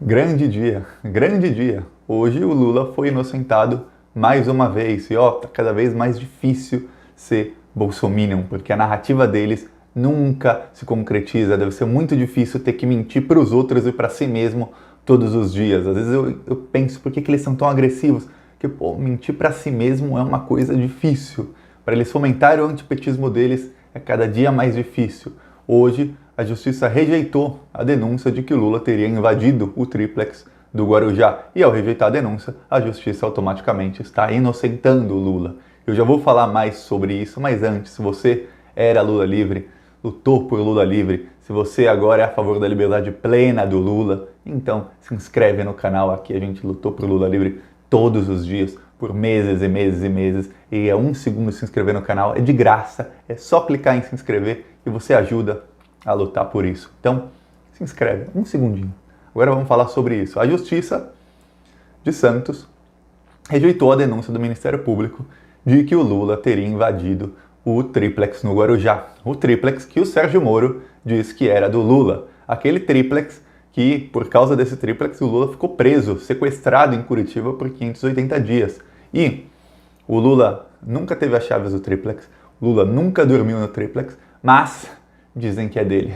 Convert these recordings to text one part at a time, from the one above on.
Grande dia, grande dia. Hoje o Lula foi inocentado mais uma vez. E ó, tá cada vez mais difícil ser bolsominion, porque a narrativa deles nunca se concretiza. Deve ser muito difícil ter que mentir para os outros e para si mesmo todos os dias. Às vezes eu penso, por que eles são tão agressivos? Porque, pô, mentir para si mesmo é uma coisa difícil. Para eles fomentarem o antipetismo deles é cada dia mais difícil. Hoje, a justiça rejeitou a denúncia de que o Lula teria invadido o triplex do Guarujá. E ao rejeitar a denúncia, a justiça automaticamente está inocentando o Lula. Eu já vou falar mais sobre isso, mas antes, se você era Lula livre, lutou por Lula livre, se você agora é a favor da liberdade plena do Lula, então se inscreve no canal. Aqui a gente lutou por Lula livre todos os dias, por meses e meses e meses, e é 1 segundo se inscrever no canal, é de graça, é só clicar em se inscrever e você ajuda a lutar por isso. Então, se inscreve, 1 segundinho. Agora vamos falar sobre isso. A Justiça de Santos rejeitou a denúncia do Ministério Público de que o Lula teria invadido o triplex no Guarujá. O triplex que o Sérgio Moro disse que era do Lula. Aquele triplex que, por causa desse triplex, o Lula ficou preso, sequestrado em Curitiba por 580 dias. E o Lula nunca teve as chaves do triplex, o Lula nunca dormiu no triplex, mas dizem que é dele.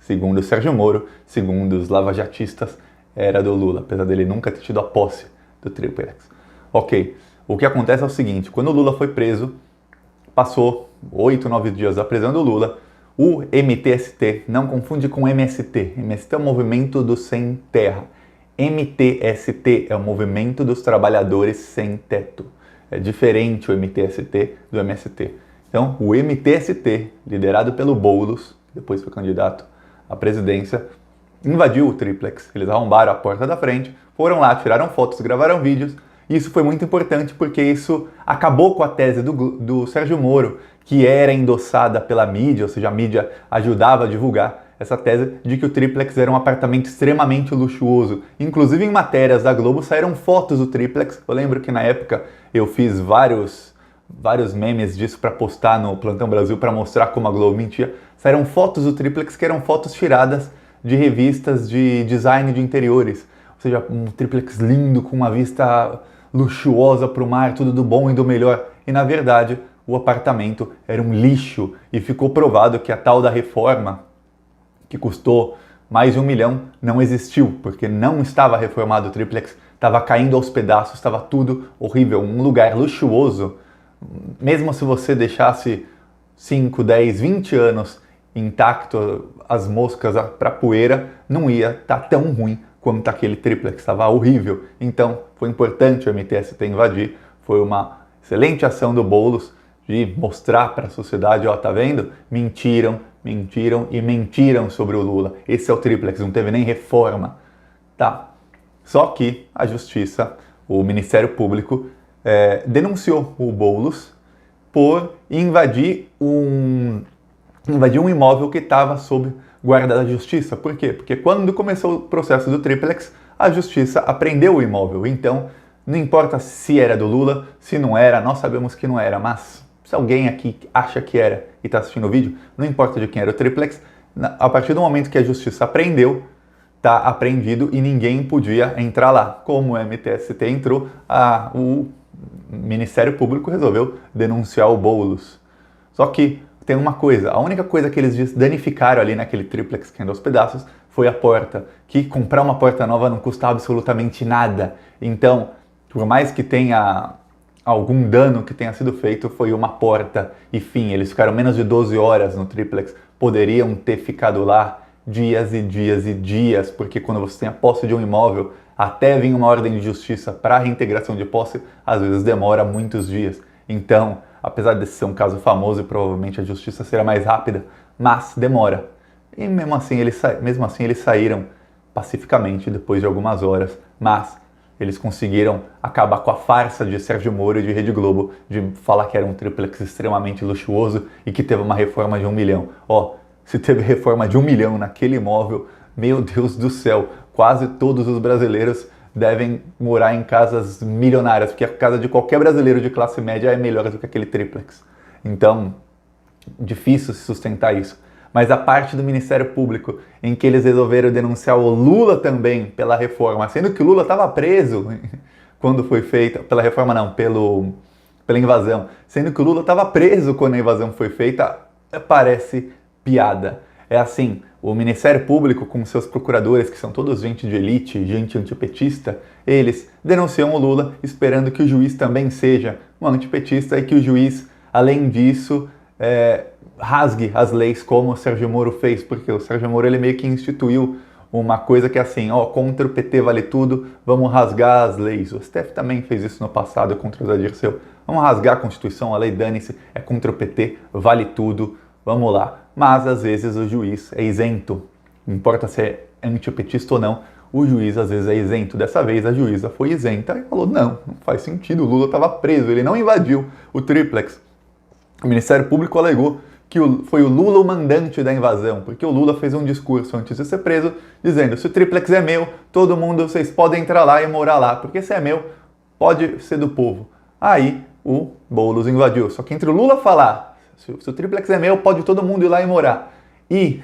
Segundo o Sérgio Moro, segundo os lavajatistas, era do Lula, apesar dele nunca ter tido a posse do triplex. Ok, o que acontece é o seguinte, quando o Lula foi preso, passou 8, 9 dias da prisão do Lula, o MTST, não confunde com MST, MST é o Movimento dos Sem Terra, MTST é o Movimento dos Trabalhadores Sem Teto. É diferente o MTST do MST. Então, o MTST, liderado pelo Boulos, que depois foi candidato à presidência, invadiu o triplex. Eles arrombaram a porta da frente, foram lá, tiraram fotos, gravaram vídeos. E isso foi muito importante porque isso acabou com a tese do Sérgio Moro, que era endossada pela mídia, ou seja, a mídia ajudava a divulgar essa tese de que o triplex era um apartamento extremamente luxuoso. Inclusive em matérias da Globo saíram fotos do triplex. Eu lembro que na época eu fiz vários memes disso para postar no Plantão Brasil para mostrar como a Globo mentia. Saíram fotos do triplex que eram fotos tiradas de revistas de design de interiores. Ou seja, um triplex lindo com uma vista luxuosa para o mar, tudo do bom e do melhor. E na verdade o apartamento era um lixo e ficou provado que a tal da reforma, que custou mais de 1 milhão, não existiu, porque não estava reformado o triplex, estava caindo aos pedaços, estava tudo horrível, um lugar luxuoso. Mesmo se você deixasse 5, 10, 20 anos intacto, as moscas para poeira, não ia estar tão ruim quanto aquele triplex, estava horrível. Então foi importante o MTST invadir, foi uma excelente ação do Boulos de mostrar para a sociedade, ó, tá vendo? Mentiram e mentiram sobre o Lula. Esse é o triplex, não teve nem reforma. Tá. Só que a Justiça, o Ministério Público, denunciou o Boulos por invadir um imóvel que estava sob guarda da Justiça. Por quê? Porque quando começou o processo do triplex, a Justiça apreendeu o imóvel. Então, não importa se era do Lula, se não era, nós sabemos que não era, mas se alguém aqui acha que era e está assistindo o vídeo, não importa de quem era o triplex, a partir do momento que a Justiça apreendeu, está apreendido e ninguém podia entrar lá. Como o MTST entrou, o Ministério Público resolveu denunciar o Boulos. Só que tem uma coisa, a única coisa que eles danificaram ali naquele triplex que andou aos pedaços foi a porta, que comprar uma porta nova não custa absolutamente nada. Então, por mais que tenha algum dano que tenha sido feito, foi uma porta. E fim, eles ficaram menos de 12 horas no triplex, poderiam ter ficado lá dias e dias e dias, porque quando você tem a posse de um imóvel, até vir uma ordem de justiça para a reintegração de posse, às vezes demora muitos dias. Então, apesar desse ser um caso famoso e provavelmente a justiça será mais rápida, mas demora. E mesmo assim eles saíram pacificamente depois de algumas horas, mas eles conseguiram acabar com a farsa de Sérgio Moro e de Rede Globo de falar que era um triplex extremamente luxuoso e que teve uma reforma de 1 milhão. Ó, se teve reforma de 1 milhão naquele imóvel, meu Deus do céu, quase todos os brasileiros devem morar em casas milionárias, porque a casa de qualquer brasileiro de classe média é melhor do que aquele triplex. Então, difícil se sustentar isso. mas a parte do Ministério Público em que eles resolveram denunciar o Lula também pela reforma, sendo que o Lula estava preso quando foi feita, pela reforma não, pela invasão, sendo que o Lula estava preso quando a invasão foi feita, parece piada. É assim, o Ministério Público com seus procuradores, que são todos gente de elite, gente antipetista, eles denunciam o Lula esperando que o juiz também seja um antipetista e que o juiz, além disso, rasgue as leis como o Sérgio Moro fez, porque o Sérgio Moro ele meio que instituiu uma coisa que é assim, contra o PT vale tudo, vamos rasgar as leis. O STF também fez isso no passado contra o Zé Dirceu. Vamos rasgar a Constituição, a lei dane-se, é contra o PT, vale tudo, vamos lá. Mas às vezes o juiz é isento, não importa se é antipetista ou não, o juiz às vezes é isento. Dessa vez a juíza foi isenta e falou, não faz sentido, o Lula estava preso, ele não invadiu o triplex. O Ministério Público alegou que foi o Lula o mandante da invasão, porque o Lula fez um discurso antes de ser preso, dizendo, se o triplex é meu, todo mundo, vocês podem entrar lá e morar lá, porque se é meu, pode ser do povo. Aí o Boulos invadiu. Só que entre o Lula falar, se o triplex é meu, pode todo mundo ir lá e morar, e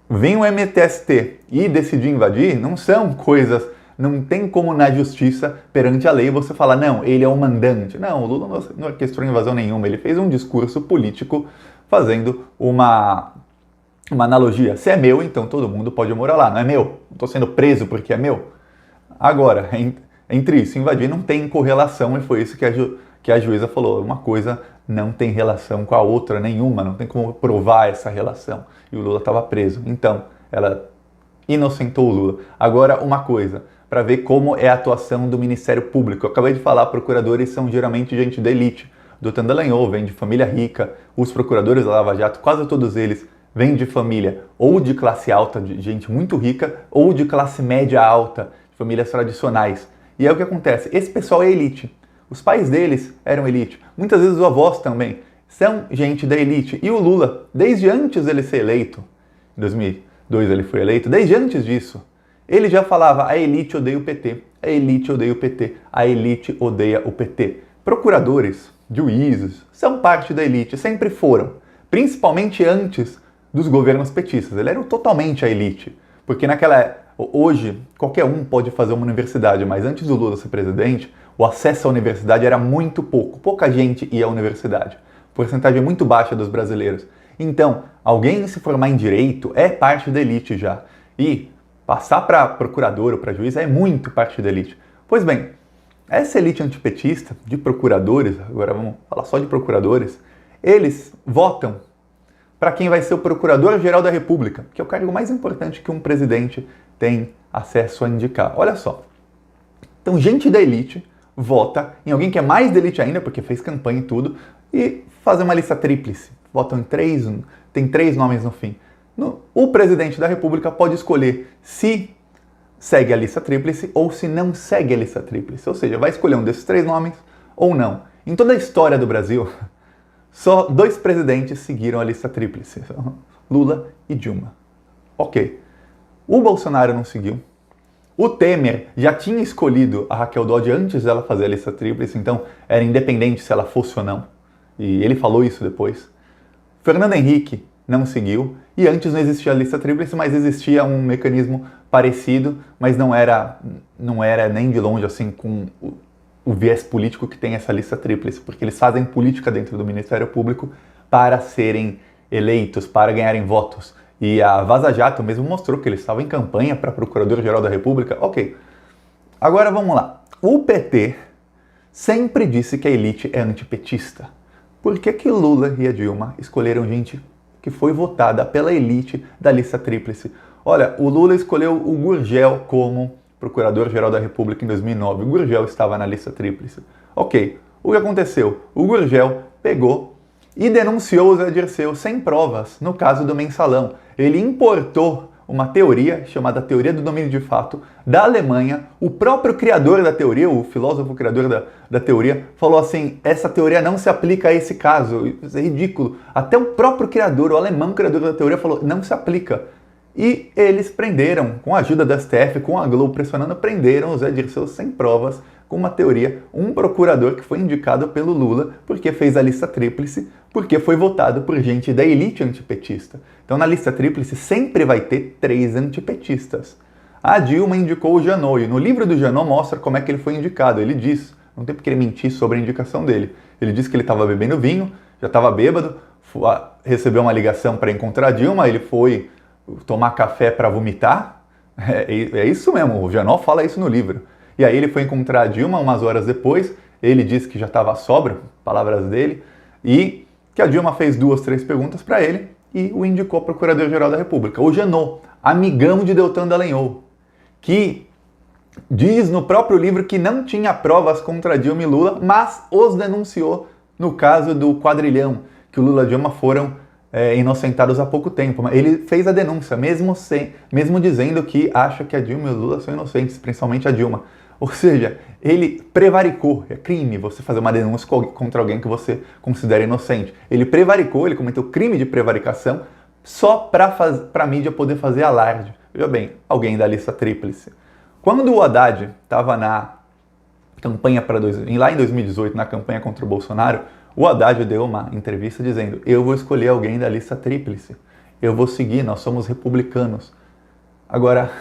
vem o MTST e decidir invadir, não são coisas, não tem como na justiça, perante a lei, você falar, não, ele é o mandante. Não, o Lula não orquestrou invasão nenhuma, ele fez um discurso político fazendo uma analogia. Se é meu, então todo mundo pode morar lá, não é meu, não estou sendo preso porque é meu. Agora, entre isso e invadir não tem correlação, e foi isso que a juíza falou, uma coisa não tem relação com a outra nenhuma, não tem como provar essa relação. E o Lula estava preso, então ela inocentou o Lula. Agora, uma coisa, para ver como é a atuação do Ministério Público. Eu acabei de falar, procuradores são geralmente gente da elite. Doutor Dallagnol vem de família rica, os procuradores da Lava Jato, quase todos eles vêm de família ou de classe alta, de gente muito rica, ou de classe média alta, de famílias tradicionais. E é o que acontece, esse pessoal é elite. Os pais deles eram elite. Muitas vezes os avós também são gente da elite. E o Lula, desde antes dele ser eleito, em 2002 ele foi eleito, desde antes disso, ele já falava, a elite odeia o PT, a elite odeia o PT, a elite odeia o PT. Procuradores, juízes, são parte da elite, sempre foram. Principalmente antes dos governos petistas. Eles eram totalmente a elite. Porque hoje, qualquer um pode fazer uma universidade, mas antes do Lula ser presidente, o acesso à universidade era muito pouco. Pouca gente ia à universidade. Porcentagem muito baixa dos brasileiros. Então, alguém se formar em direito é parte da elite já. E passar para procurador ou para juiz é muito parte da elite. Pois bem, essa elite antipetista de procuradores, agora vamos falar só de procuradores, eles votam para quem vai ser o Procurador-Geral da República, que é o cargo mais importante que um presidente tem acesso a indicar. Olha só. Então, gente da elite vota em alguém que é mais da elite ainda, porque fez campanha e tudo, e faz uma lista tríplice. Votam em tem 3 nomes no fim. O presidente da República pode escolher se segue a lista tríplice ou se não segue a lista tríplice. Ou seja, vai escolher um desses 3 nomes ou não. Em toda a história do Brasil, só 2 presidentes seguiram a lista tríplice. Lula e Dilma. Ok. O Bolsonaro não seguiu. O Temer já tinha escolhido a Raquel Dodge antes dela fazer a lista tríplice, então era independente se ela fosse ou não. E ele falou isso depois. Fernando Henrique não seguiu, e antes não existia a lista tríplice, mas existia um mecanismo parecido, mas não era nem de longe assim com o viés político que tem essa lista tríplice, porque eles fazem política dentro do Ministério Público para serem eleitos, para ganharem votos. E a Vaza Jato mesmo mostrou que eles estavam em campanha para Procurador-Geral da República. Ok, agora vamos lá. O PT sempre disse que a elite é antipetista. Por que Lula e a Dilma escolheram gente que foi votada pela elite da lista tríplice? Olha, o Lula escolheu o Gurgel como Procurador-Geral da República em 2009. O Gurgel estava na lista tríplice. Ok, o que aconteceu? O Gurgel pegou e denunciou o Zé Dirceu sem provas no caso do mensalão. Ele importou uma teoria chamada Teoria do Domínio de Fato da Alemanha. O próprio criador da teoria, o filósofo criador da teoria, falou assim, essa teoria não se aplica a esse caso, isso é ridículo. Até o próprio criador, o alemão criador da teoria falou, não se aplica. E eles prenderam, com a ajuda da STF, com a Globo pressionando, prenderam o Zé Dirceu sem provas, com uma teoria, um procurador que foi indicado pelo Lula porque fez a lista tríplice, porque foi votado por gente da elite antipetista. Então na lista tríplice sempre vai ter 3 antipetistas. A Dilma indicou o Janot, e no livro do Janot mostra como é que ele foi indicado. Ele diz, não tem porque ele mentir sobre a indicação dele, ele disse que ele estava bebendo vinho, já estava bêbado, recebeu uma ligação para encontrar a Dilma, ele foi tomar café para vomitar. É isso mesmo, o Janot fala isso no livro. E aí ele foi encontrar a Dilma umas horas depois, ele disse que já estava sóbrio, palavras dele, e que a Dilma fez 2, 3 perguntas para ele e o indicou ao Procurador-Geral da República. O Janot, amigão de Deltan Dallagnol, que diz no próprio livro que não tinha provas contra Dilma e Lula, mas os denunciou no caso do quadrilhão, que o Lula e a Dilma foram inocentados há pouco tempo. Ele fez a denúncia, mesmo dizendo que acha que a Dilma e o Lula são inocentes, principalmente a Dilma. Ou seja, ele prevaricou, é crime você fazer uma denúncia contra alguém que você considera inocente. Ele prevaricou, ele cometeu crime de prevaricação só para a mídia poder fazer alarde. Veja bem, alguém da lista tríplice. Quando o Haddad estava na campanha lá em 2018, na campanha contra o Bolsonaro, o Haddad deu uma entrevista dizendo: eu vou escolher alguém da lista tríplice, eu vou seguir, nós somos republicanos. Agora,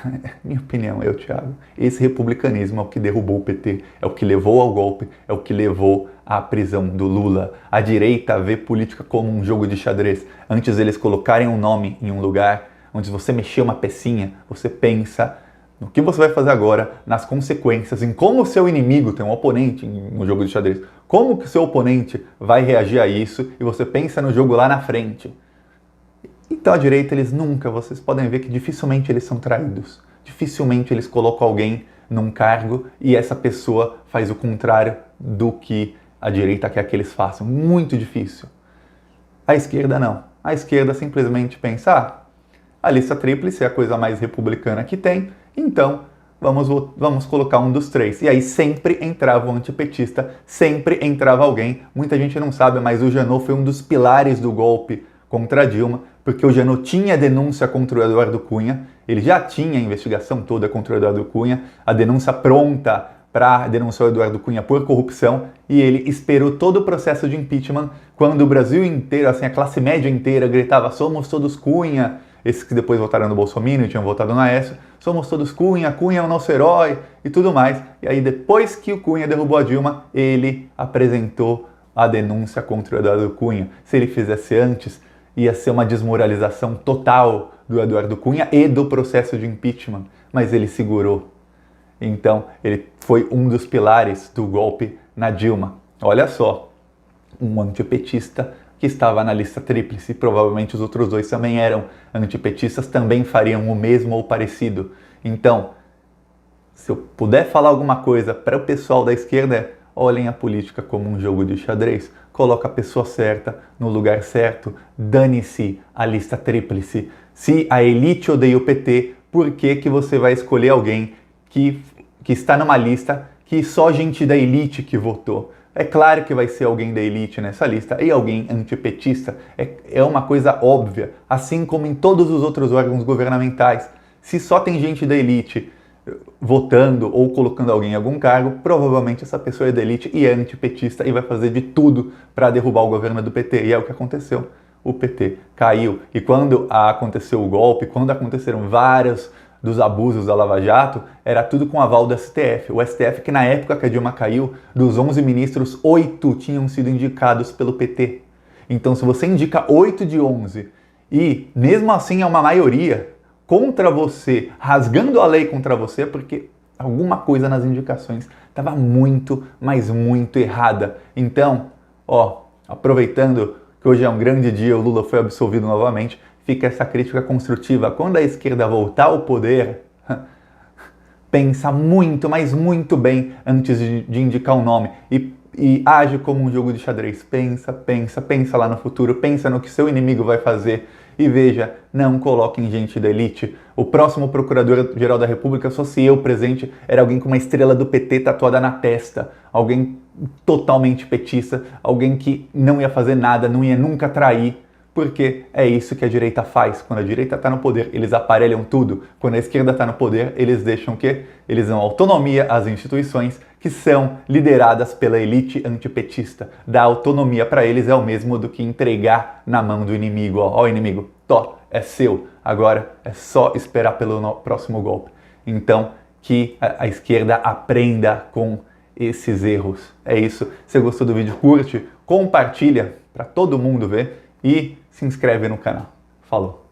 minha opinião, Thiago, esse republicanismo é o que derrubou o PT, é o que levou ao golpe, é o que levou à prisão do Lula. A direita vê política como um jogo de xadrez. Antes eles colocarem um nome em um lugar, onde você mexer uma pecinha, você pensa no que você vai fazer agora, nas consequências, em como o seu inimigo tem um oponente no jogo de xadrez, como que o seu oponente vai reagir a isso, e você pensa no jogo lá na frente. Então a direita, vocês podem ver que dificilmente eles são traídos. Dificilmente eles colocam alguém num cargo e essa pessoa faz o contrário do que a direita quer que eles façam. Muito difícil. A esquerda não. A esquerda simplesmente pensa, a lista tríplice é a coisa mais republicana que tem, então vamos colocar um dos 3. E aí sempre entrava o antipetista, sempre entrava alguém. Muita gente não sabe, mas o Janot foi um dos pilares do golpe contra a Dilma, porque o Janot tinha denúncia contra o Eduardo Cunha, ele já tinha a investigação toda contra o Eduardo Cunha, a denúncia pronta para denunciar o Eduardo Cunha por corrupção, e ele esperou todo o processo de impeachment, quando o Brasil inteiro, assim, a classe média inteira gritava: somos todos Cunha, esses que depois votaram no Bolsonaro e tinham votado na Aécio, somos todos Cunha, Cunha é o nosso herói e tudo mais. E aí depois que o Cunha derrubou a Dilma, ele apresentou a denúncia contra o Eduardo Cunha. Se ele fizesse antes, ia ser uma desmoralização total do Eduardo Cunha e do processo de impeachment, mas ele segurou. Então, ele foi um dos pilares do golpe na Dilma. Olha só, um antipetista que estava na lista tríplice, provavelmente os outros 2 também eram antipetistas, também fariam o mesmo ou parecido. Então, se eu puder falar alguma coisa para o pessoal da esquerda, olhem a política como um jogo de xadrez. Coloca a pessoa certa no lugar certo, dane-se a lista tríplice. Se a elite odeia o PT, por que você vai escolher alguém que está numa lista que só gente da elite que votou? É claro que vai ser alguém da elite nessa lista e alguém antipetista. É uma coisa óbvia, assim como em todos os outros órgãos governamentais. Se só tem gente da elite votando ou colocando alguém em algum cargo, provavelmente essa pessoa é da elite e é antipetista e vai fazer de tudo para derrubar o governo do PT. E é o que aconteceu. O PT caiu. E quando aconteceu o golpe, quando aconteceram vários dos abusos da Lava Jato, era tudo com aval do STF. O STF que na época que a Dilma caiu, dos 11 ministros, 8 tinham sido indicados pelo PT. Então se você indica 8 de 11 e mesmo assim é uma maioria contra você, rasgando a lei contra você, porque alguma coisa nas indicações estava muito, mas muito errada. Então, aproveitando que hoje é um grande dia, o Lula foi absolvido novamente, fica essa crítica construtiva. Quando a esquerda voltar ao poder, pensa muito, mas muito bem antes de indicar um nome e age como um jogo de xadrez. Pensa lá no futuro, pensa no que seu inimigo vai fazer e veja, não coloquem gente da elite. O próximo Procurador-Geral da República, só se eu presente, era alguém com uma estrela do PT tatuada na testa, alguém totalmente petista, alguém que não ia fazer nada, não ia nunca trair, porque é isso que a direita faz. Quando a direita está no poder, eles aparelham tudo. Quando a esquerda está no poder, eles deixam o quê? Eles dão autonomia às instituições que são lideradas pela elite antipetista. Dar autonomia para eles é o mesmo do que entregar na mão do inimigo. Ó, inimigo, é seu. Agora é só esperar pelo próximo golpe. Então, que a esquerda aprenda com esses erros. É isso. Se você gostou do vídeo, curte, compartilha para todo mundo ver e se inscreve no canal. Falou!